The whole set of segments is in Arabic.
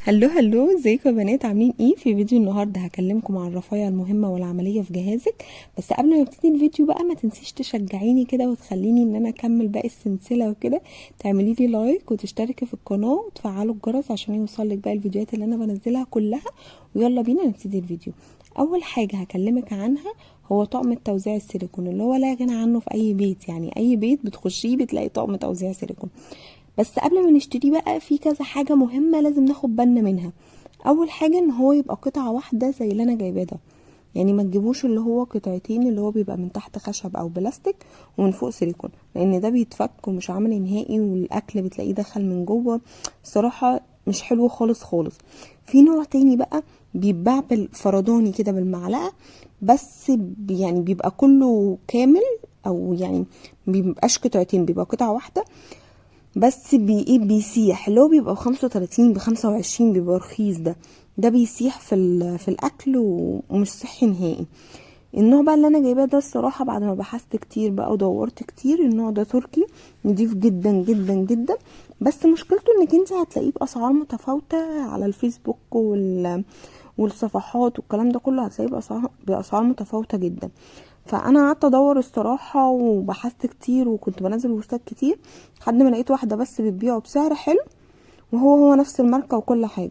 هلو ازيكم يا بنات؟ عاملين ايه؟ في فيديو النهارده هكلمكم عن الرفايع المهمه والعمليه في جهازك. بس قبل ما ابتدي الفيديو بقى ما تنسيش تشجعيني كده وتخليني ان انا اكمل باقي السلسله وكده. تعملي لي لايك وتشتركي في القناه وتفعلوا الجرس عشان يوصلك باقي الفيديوهات اللي انا بنزلها كلها. ويلا بينا نبتدي الفيديو. اول حاجه هكلمك عنها هو طقم التوزيع السيليكون اللي هو لا غنى عنه في اي بيت، يعني اي بيت بتخشيه بتلاقي طقم توزيع سيليكون. بس قبل ما نشتريه بقى في كذا حاجة مهمة لازم ناخد بالنا منها. اول حاجة ان هو يبقى قطعة واحدة زي اللي انا جايباه ده، يعني ما تجيبوش اللي هو قطعتين اللي هو بيبقى من تحت خشب او بلاستيك ومن فوق سيليكون، لان ده بيتفك ومش عامل نهائي والاكل بتلاقيه دخل من جوه. الصراحة مش حلو خالص خالص. في نوع تاني بقى بيتباع بالفرداني كده بالمعلقة، بس يعني بيبقى كله كامل، او يعني بيبقاش قطعتين، بيبقى قطعة واحدة بس بيسيح، اللي هو بيبقى ب35 ب25، بيبقى رخيص. ده بيسيح في الاكل ومش صحي نهائي. النوع بقى اللي انا جايباه ده الصراحه بعد ما بحثت كتير بقى ودورت كتير، النوع ده تركي نضيف جدا جدا جدا. بس مشكلته انك انت هتلاقيه باسعار متفاوته على الفيسبوك والصفحات والكلام ده كله، هتلاقيه باسعار متفاوته جدا. فانا قعدت ادور الصراحه وبحثت كتير وكنت بنزل بوستات كتير لحد ما لقيت واحده بس بتبيعه بسعر حلو، وهو نفس الماركه وكل حاجه.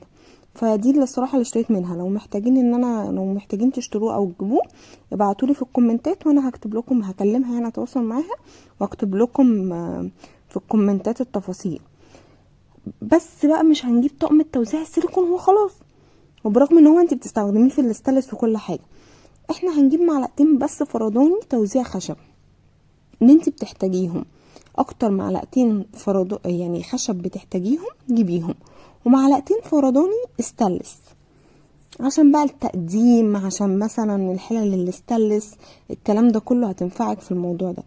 فدي اللي الصراحه اللي اشتريت منها. لو محتاجين تشتروه او تجيبوه ابعتولي في الكومنتات وانا هكتب لكم، هكلمها يعني اتواصل معاها واكتب لكم في الكومنتات التفاصيل. بس بقى مش هنجيب طقم التوزيع السيليكون هو خلاص، وبرغم ان هو انت بتستخدميه في الاستانلس وكل حاجه، احنا هنجيب معلقتين بس فرداني توزيع خشب ان انت بتحتاجيهم. اكتر معلقتين يعني خشب بتحتاجيهم جيبيهم، ومعلقتين فرداني استانلس عشان بقى التقديم، عشان مثلا الحلل اللي استانلس، الكلام ده كله هتنفعك في الموضوع ده.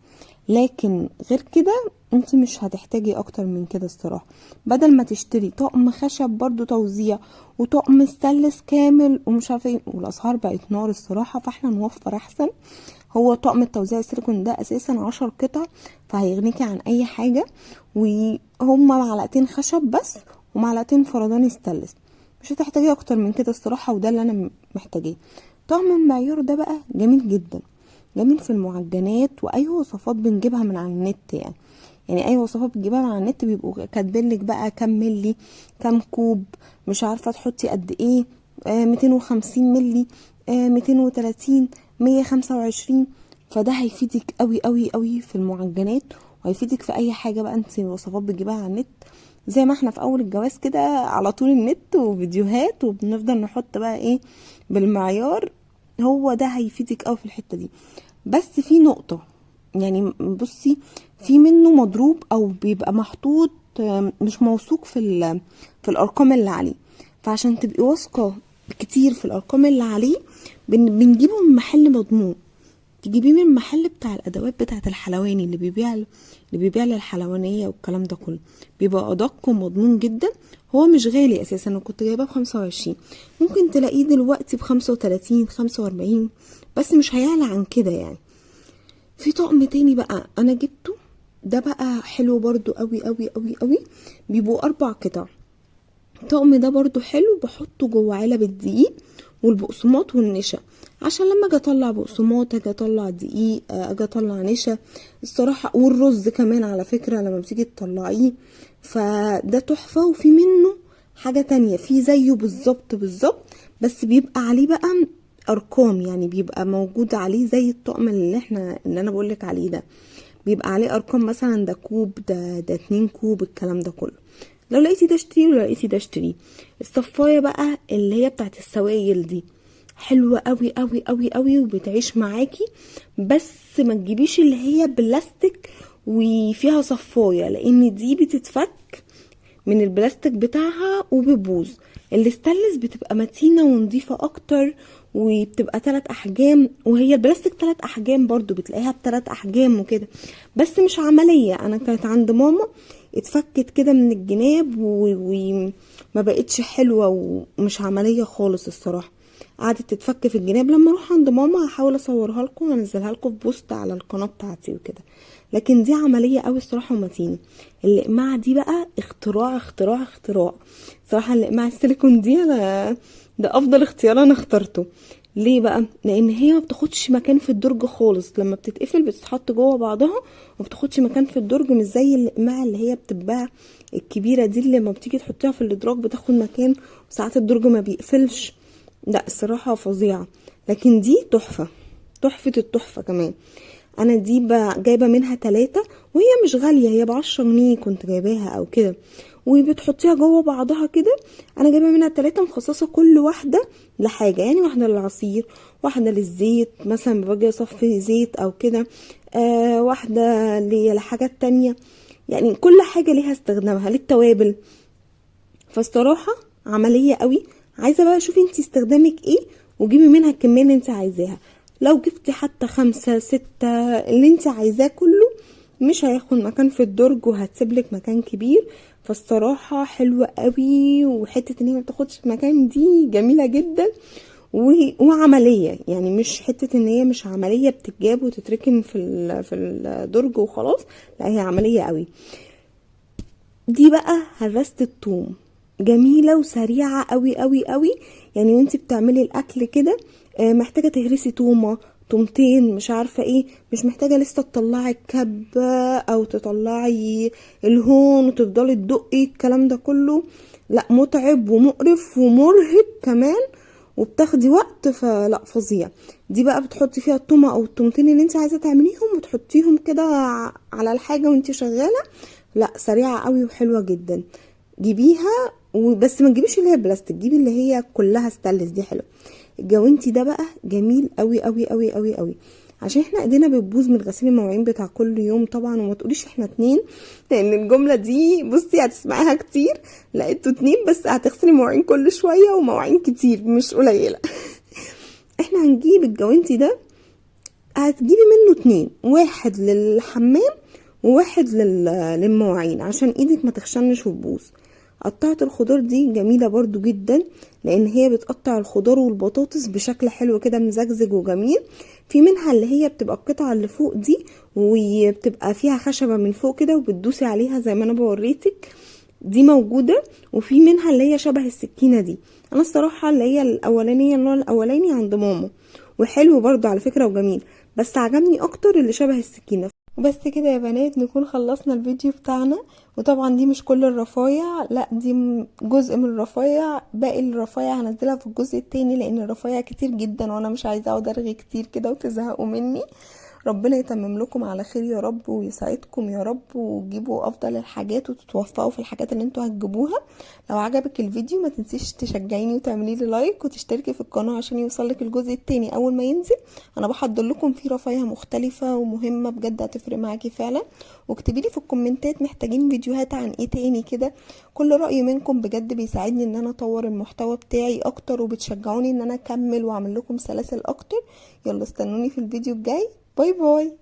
لكن غير كده انت مش هتحتاجي اكتر من كده الصراحه. بدل ما تشتري طقم خشب برضو توزيع وطقم استانلس كامل ومش عارفه ايه، والاسعار بقت نار الصراحه، فاحنا نوفر احسن. هو طقم التوزيع السيليكون ده اساسا 10 قطع، فهيغنيكي عن اي حاجه. وهما معلقتين خشب بس ومعلقتين فرداني استانلس، مش هتحتاجي اكتر من كده الصراحه، وده اللي انا محتاجاه. طقم المعيار ده بقى جميل جدا، جميل في المعجنات واي وصفات بنجيبها من على النت. يعني اي وصفات بتجيبها من على النت بيبقوا كاتبينلك بقى كام ملي، كام كوب، مش عارفه تحطي قد ايه، 250 ملي، 230، 125. فده هيفيدك قوي قوي قوي في المعجنات، وهيفيدك في اي حاجه بقى انت وصفات بتجيبها على النت. زي ما احنا في اول الجواز كده على طول النت وفيديوهات، وبنفضل نحط بقى ايه بالمعيار. هو ده هيفيدك قوي في الحته دي. بس في نقطه، يعني بصي، في منه مضروب او بيبقى محطوط مش موثوق في الارقام اللي عليه. فعشان تبقي واثقه كتير في الارقام اللي عليه بنجيبه من محل مضمون. تجيبيه من المحل بتاع الادوات بتاعه الحلواني اللي بيبيع للحلوانيه والكلام ده كله، بيبقى ادق ومضمون جدا. هو مش غالي اساسا، انا كنت جايباه ب25، ممكن تلاقيه دلوقتي ب35 45، بس مش هيعلى عن كده يعني. في طقم تاني بقى انا جبته، ده بقى حلو برضو قوي قوي قوي قوي، بيبقوا 4 قطع. الطقم ده برضو حلو، بحطه جوه علب الدقيق والبقسماط والنشا، عشان لما اجي اطلع بقسماط، اجي اطلع دقيق، اجي اطلع نشا الصراحه، والرز كمان على فكره لما بتيجي تطلعيه. فده تحفه. وفي منه حاجه تانية في زيه بالظبط بالظبط، بس بيبقى عليه بقى ارقام، يعني بيبقى موجود عليه زي الطقم اللي انا بقولك عليه ده، بيبقى عليه ارقام، مثلا ده كوب، ده 2 كوب، الكلام ده كله. لو لقيتي ده اشتري ولو لقيتي ده اشتري. الصفايه بقى اللي هي بتاعت السوائل دي حلوه قوي قوي قوي قوي وبتعيش معاكي، بس ما تجيبيش اللي هي بلاستيك وفيها صفايه، لان دي بتتفك من البلاستيك بتاعها وبيبوظ. الاستانلس بتبقى متينة ونضيفة اكتر، وبتبقى 3 احجام، وهي البلاستيك 3 احجام برضو بتلاقيها ب3 احجام وكده، بس مش عملية. انا كانت عند ماما اتفكت كده من الجناب وما بقتش حلوة ومش عملية خالص الصراحة. قعدت تتفك في الجناب. لما اروح عند ماما هحاول اصورها لكم وانزلها لكم في بوست على القناه بتاعتي وكده. لكن دي عمليه قوي الصراحه ومتينه. الاقماع دي بقى اختراع اختراع اختراع صراحه. الاقماع السيليكون دي انا ده افضل اختيار انا اخترته. ليه بقى؟ لان هي ما بتاخدش مكان في الدرج خالص، لما بتتقفل بتتحط جوه بعضها وما بتاخدش مكان في الدرج، مش زي الاقماع اللي هي بتتباع الكبيره دي اللي لما بتيجي تحطيها في الادراج بتاخد مكان وساعات الدرج ما بيقفلش. لا الصراحه فظيعه. لكن دي تحفه، تحفه التحفه كمان. انا دي جايبه منها 3 وهي مش غاليه، هي ب10 جنيه كنت جايباها او كده، وبتحطيها جوه بعضها كده. انا جايبه منها 3 مخصصه كل واحده لحاجه، يعني واحده للعصير، واحده للزيت مثلا باجي اصفي زيت او كده، واحده لحاجات تانية، يعني كل حاجه ليها استخدامها، للتوابل. فالصراحه عمليه قوي. عايزه بقى شوفي انت استخدامك ايه وجيبي منها الكميه اللي انت عايزاها. لو جبتي حتى 5 6 اللي انت عايزاه كله مش هياخد مكان في الدرج وهتسيبلك مكان كبير. فالصراحة حلوة قوي، وحتة ان هي ما بتاخدش مكان دي جميلة جدا وعملية. يعني مش حتة ان هي مش عملية بتتجاب وتتركن في الدرج وخلاص، لا هي عملية قوي. دي بقى هرسة الثوم، جميلة وسريعة قوي قوي قوي. يعني وانتي بتعملي الاكل كده محتاجة تهرسي تومة تومتين مش عارفة ايه، مش محتاجة لسه تطلعي الكبة او تطلعي الهون وتفضلي تدقي الكلام ده كله. لا متعب ومقرف ومرهق كمان وبتاخدي وقت، فلا فظيع. دي بقى بتحطي فيها التومة او التومتين اللي انت عايزة تعمليهم وتحطيهم كده على الحاجة وانت شغالة. لا سريعة قوي وحلوة جدا. جيبيها وبس ما تجيبيش اللي هي بلاستيك، جيبي اللي هي كلها ستانلس، دي حلوه. الجوانتي ده بقى جميل قوي قوي قوي قوي قوي، عشان احنا ايدينا بتبوظ من غسيل المواعين بتاع كل يوم طبعا. وما تقوليش احنا 2، لان الجمله دي بصي هتسمعيها كتير. لا انتوا 2 بس هتغسلي مواعين كل شويه ومواعين كتير مش قليله. احنا هنجيب الجوانتي ده، هتجيبي منه 2، واحد للحمام وواحد للمواعين عشان ايدك ما تخشنش وتبوظ. قطعة الخضار دي جميلة برضو جدا، لان هي بتقطع الخضار والبطاطس بشكل حلو كده مزجزج وجميل. في منها اللي هي بتبقى القطعة اللي فوق دي وبتبقى فيها خشبة من فوق كده وبتدوسي عليها زي ما انا بوريتك، دي موجودة. وفي منها اللي هي شبه السكينة دي. انا الصراحة اللي هي الاولانية النوع الاولاني عند ماما، وحلو برضو على فكرة وجميل، بس عجبني اكتر اللي شبه السكينة. وبس كده يا بنات نكون خلصنا الفيديو بتاعنا. وطبعا دي مش كل الرفايع، لا دي جزء من الرفايع، باقي الرفايع هنزلها في الجزء التاني لان الرفايع كتير جدا وانا مش عايزه اقعد ارغي كتير كده وتزهقوا مني. ربنا يتمم لكم على خير يا رب ويسعدكم يا رب، وتجيبوا افضل الحاجات وتتوفقوا في الحاجات اللي انتوا هتجيبوها. لو عجبك الفيديو ما تنسيش تشجعيني وتعملي لي لايك وتشتركي في القناه عشان يوصلك الجزء التاني اول ما ينزل. انا بحضر لكم فيه رفايع مختلفه ومهمه بجد هتفرق معاكي فعلا. واكتبي لي في الكومنتات محتاجين فيديوهات عن ايه تاني كده. كل راي منكم بجد بيساعدني ان انا اطور المحتوى بتاعي اكتر، وبتشجعوني ان انا اكمل واعمل لكم سلاسل اكتر. يلا استنوني في الفيديو الجاي. باي باي.